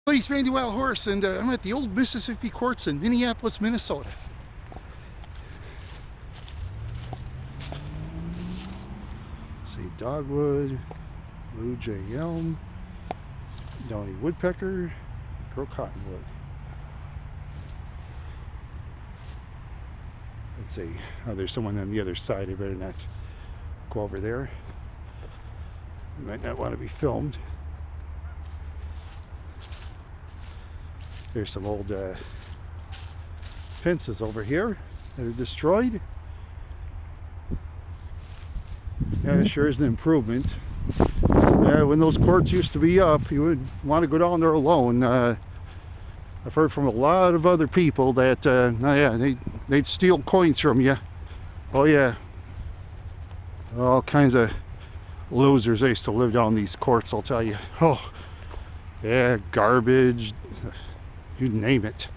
It's Randy Wild Horse, and I'm at the old Mississippi courts in Minneapolis, Minnesota. See dogwood, blue jay elm, downy woodpecker, crow cottonwood. Let's see. Oh, there's someone on the other side. I better not go over there. You might not want to be filmed. There's some old fences over here that are destroyed. Yeah, it sure is an improvement. When those courts used to be up, you would want to go down there alone. I've heard from a lot of other people that, they'd steal coins from you. Oh yeah, all kinds of losers. They used to live down these courts, I'll tell you. Oh, yeah, garbage, you name it.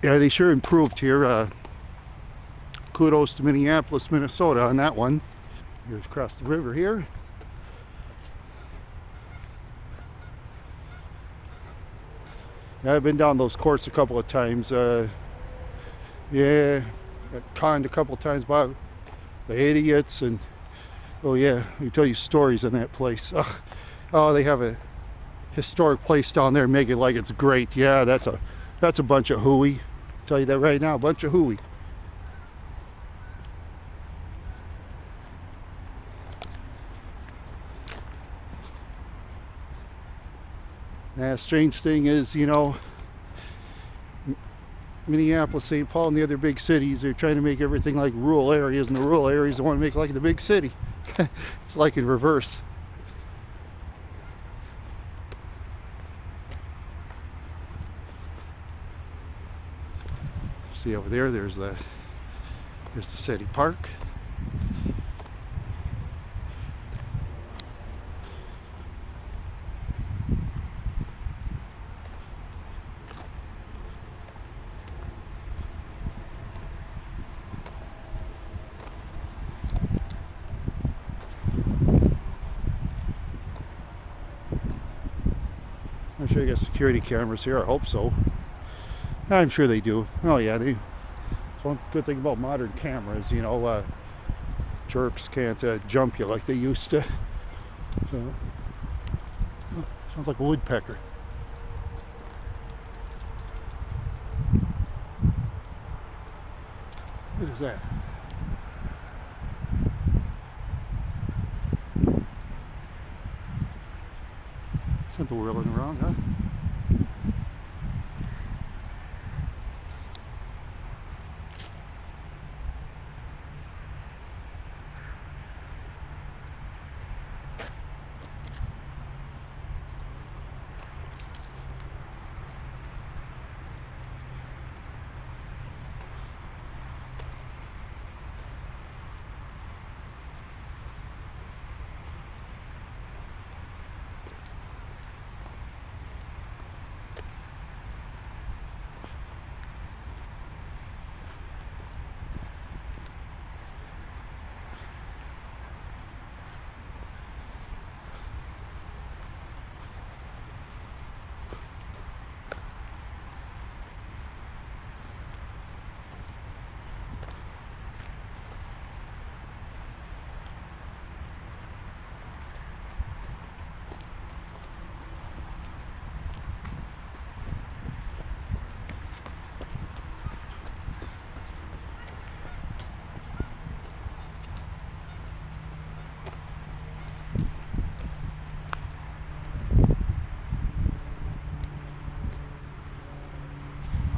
Yeah, they sure improved here. Kudos to Minneapolis, Minnesota on that one. Here's across the river here. Yeah, I've been down those courts a couple of times. Yeah, got conned a couple of times by the idiots, and oh yeah, I can tell you stories in that place. Oh, they have a historic place down there, make it like it's great. Yeah, that's a bunch of hooey. I'll tell you that right now, a bunch of hooey. Now, strange thing is, you know, Minneapolis, St. Paul, and the other big cities, they're trying to make everything like rural areas, and the rural areas they want to make it like the big city. It's like in reverse. See over there, there's the city park. I'm sure they got security cameras here. I hope so. I'm sure they do. Oh yeah, it's one good thing about modern cameras. You know, jerks can't jump you like they used to. So, oh, sounds like a woodpecker. What is that? Sent the whirling around, huh?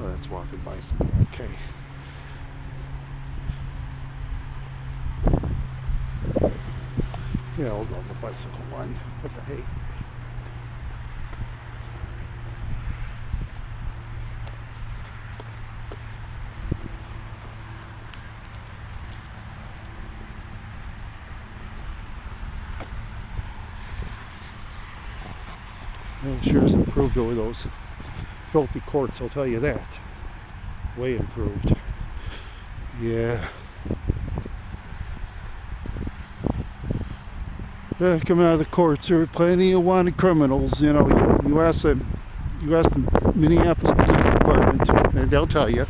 Oh, that's walking bicycle. Okay. Yeah, I'll go on the bicycle one. What the hey? Well, it sure has improved over those filthy courts, I'll tell you that. Way improved. Yeah. coming out of the courts. There were plenty of wanted criminals. You know, you ask the Minneapolis Police Department, and they'll tell you.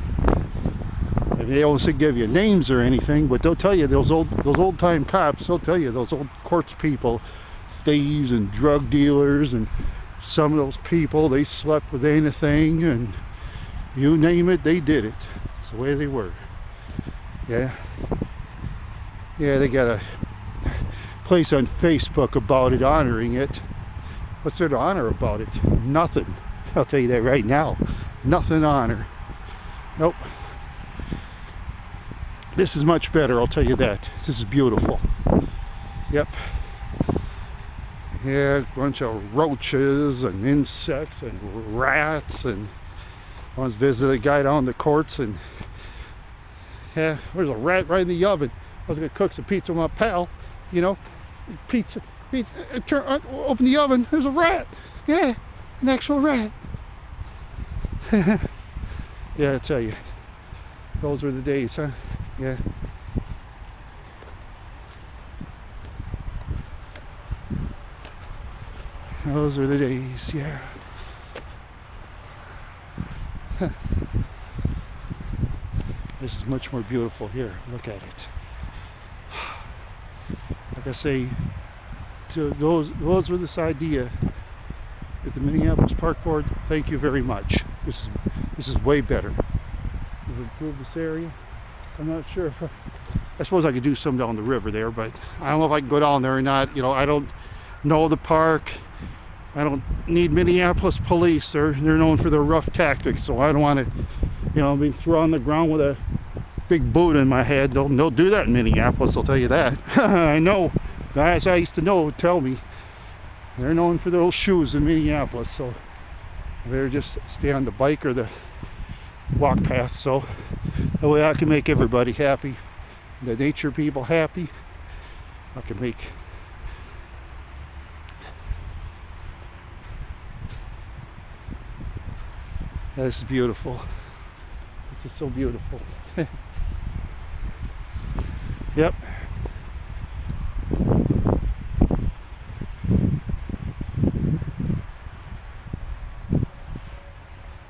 And they don't give you names or anything, but they'll tell you those old time cops. They'll tell you those old courts people, thieves and drug dealers, and some of those people, they slept with anything, and you name it, they did it. It's the way they were. Yeah. Yeah, they got a place on Facebook about it, honoring it. What's there to honor about it? Nothing. I'll tell you that right now. Nothing to honor. Nope. This is much better, I'll tell you that. This is beautiful. Yep. Yeah, a bunch of roaches and insects and rats. And I once visited a guy down in the courts, and yeah, there's a rat right in the oven. I was gonna cook some pizza with my pal, you know, pizza, open the oven, there's a rat. Yeah, an actual rat. Yeah, I tell you, those were the days, huh? Yeah. Those are the days, yeah. This is much more beautiful here. Look at it. Like I say, to those with this idea at the Minneapolis Park Board, thank you very much. This is way better. We've improved this area. I'm not sure if I suppose I could do some down the river there, but I don't know if I can go down there or not. You know, I don't know the park. I don't need Minneapolis police. They're known for their rough tactics, so I don't want to, you know, be thrown on the ground with a big boot in my head. They'll do that in Minneapolis, I'll tell you that. I know. Guys I used to know tell me they're known for those shoes in Minneapolis, so I better just stay on the bike or the walk path, so that way I can make everybody happy, the nature people happy. I can make this is beautiful. This is so beautiful. Yep.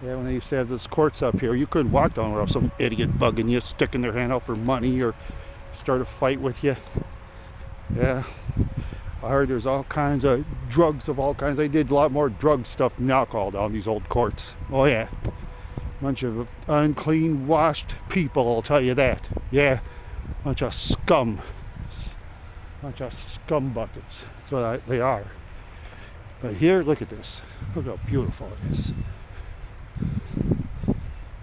Yeah, when they used to have those courts up here, you couldn't walk down without some idiot bugging you, sticking their hand out for money or start a fight with you. Yeah. I heard there's all kinds of drugs of all kinds. They did a lot more drug stuff than alcohol down these old courts. Oh yeah. Bunch of unclean, washed people, I'll tell you that. Yeah. Bunch of scum. Bunch of scum buckets. That's what they are. But here, look at this. Look how beautiful it is.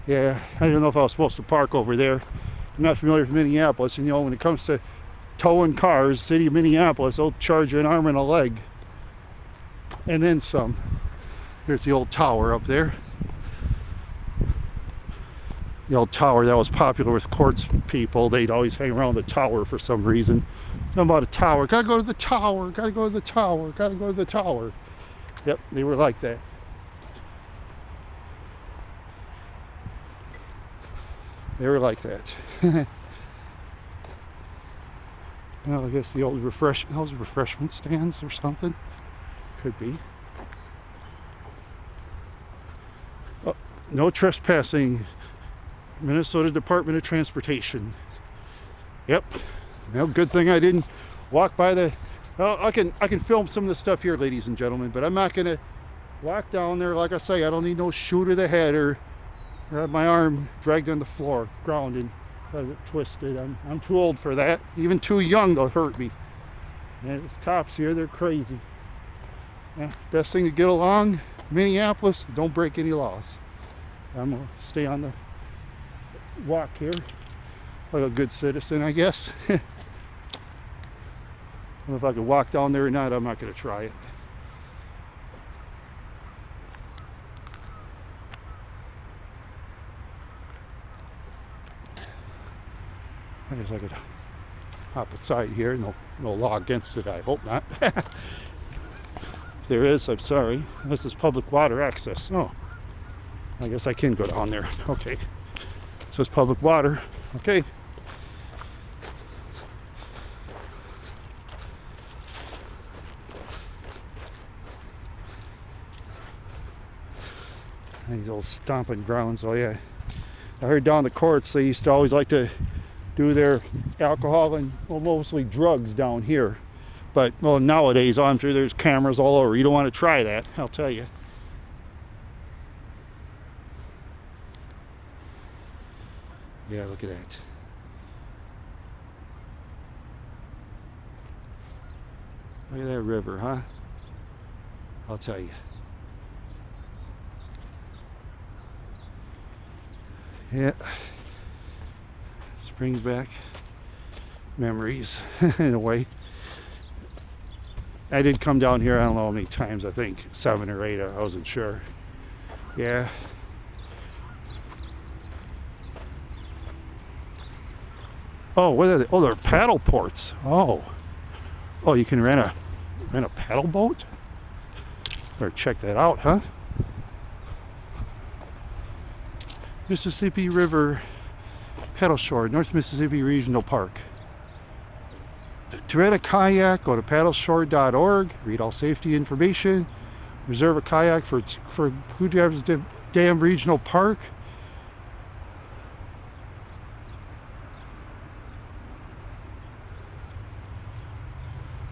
Yeah, I didn't know if I was supposed to park over there. I'm not familiar with Minneapolis, and you know, when it comes to towing cars, City of Minneapolis, they'll charge you an arm and a leg. And then some. There's the old tower up there. The old tower that was popular with courts people. They'd always hang around the tower for some reason. Something about a tower. Gotta go to the tower. Gotta go to the tower. Gotta go to the tower. Yep, they were like that. They were like that. Well, I guess the old those refreshment stands or something. Could be. Oh, no trespassing. Minnesota Department of Transportation. Yep. Well, good thing I didn't walk by the. Well, I can film some of the stuff here, ladies and gentlemen, but I'm not gonna walk down there. Like I say, I don't need no shoe to the head or have my arm dragged on the floor, grounded, have it twisted. I'm too old for that. Even too young, they'll hurt me. And there's cops here, they're crazy. Yeah, best thing to get along, Minneapolis, don't break any laws. I'm gonna stay on the walk here like a good citizen, I guess. I don't know if I could walk down there or not. I'm not going to try it. I guess I could hop aside here. No law against it, I hope not. If there is, I'm sorry. This is public water access. Oh, I guess I can go down there. Okay. So it's public water. Okay. These old stomping grounds. Oh yeah, I heard down the courts they used to always like to do their alcohol and, well, mostly drugs down here. But, well, nowadays I'm sure there's cameras all over. You don't want to try that, I'll tell you. Yeah, look at that. Look at that river, huh? I'll tell you. Yeah. Brings back memories in a way. I did come down here, I don't know how many times, I think 7 or 8, I wasn't sure. Yeah. Oh, what are they? Oh, they're paddle ports. Oh, you can rent a paddle boat? Better check that out, huh? Mississippi River Paddle Shore, North Mississippi Regional Park. To rent a kayak, go to paddleshore.org, read all safety information, reserve a kayak for Hoojab's Dam Regional Park.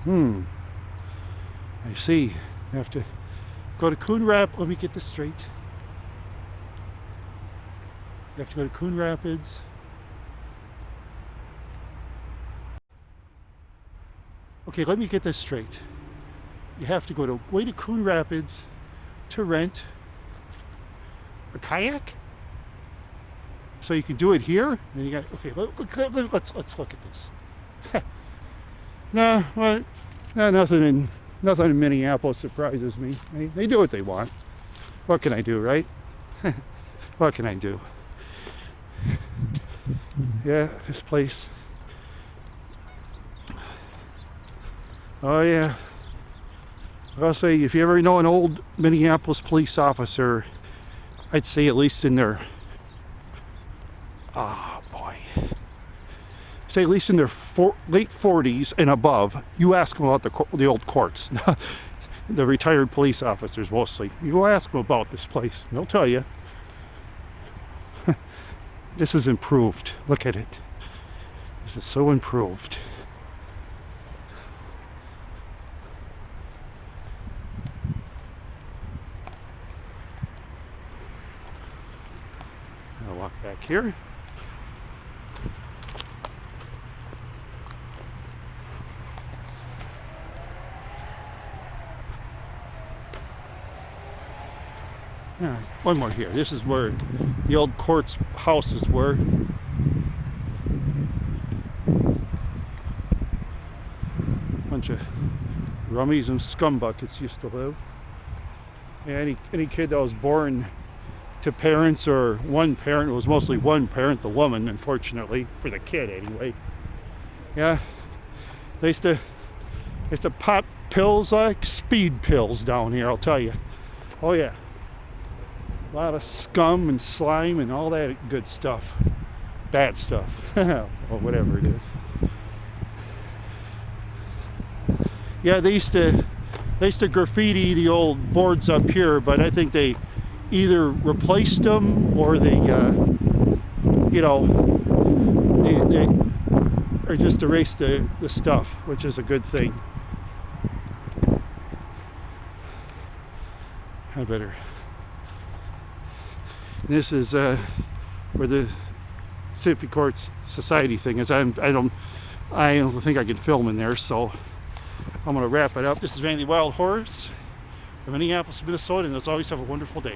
I see. I have to go to Coon Rapids. Let me get this straight. You have to go to Coon Rapids. Okay, let me get this straight. You have to go to Coon Rapids to rent a kayak. So you can do it here. Then you got, okay. Let's look at this. No, well, nothing in Minneapolis surprises me. They do what they want. What can I do, right? What can I do? Yeah, this place. Oh yeah. I'll say, if you ever know an old Minneapolis police officer, I'd say at least in their, say at least in their late 40s and above, you ask them about the old courts. The retired police officers mostly. You ask them about this place, they'll tell you. This is improved. Look at it. This is so improved. I'll walk back here. Yeah, one more here. This is where the old courts houses were. Bunch of rummies and scumbuckets used to live. Yeah, any kid that was born to parents, or one parent, it was mostly one parent, the woman, unfortunately, for the kid anyway. Yeah, they used to pop pills like speed pills down here, I'll tell you. Oh yeah. A lot of scum and slime and all that good stuff. Bad stuff. Or whatever it is. Yeah, they used to graffiti the old boards up here, but I think they either replaced them or they or just erased the stuff, which is a good thing. I better. This is where the City Courts Society thing is. I don't think I can film in there, so I'm going to wrap it up. This is Randy Wild Horse from Minneapolis, Minnesota, and let's always have a wonderful day.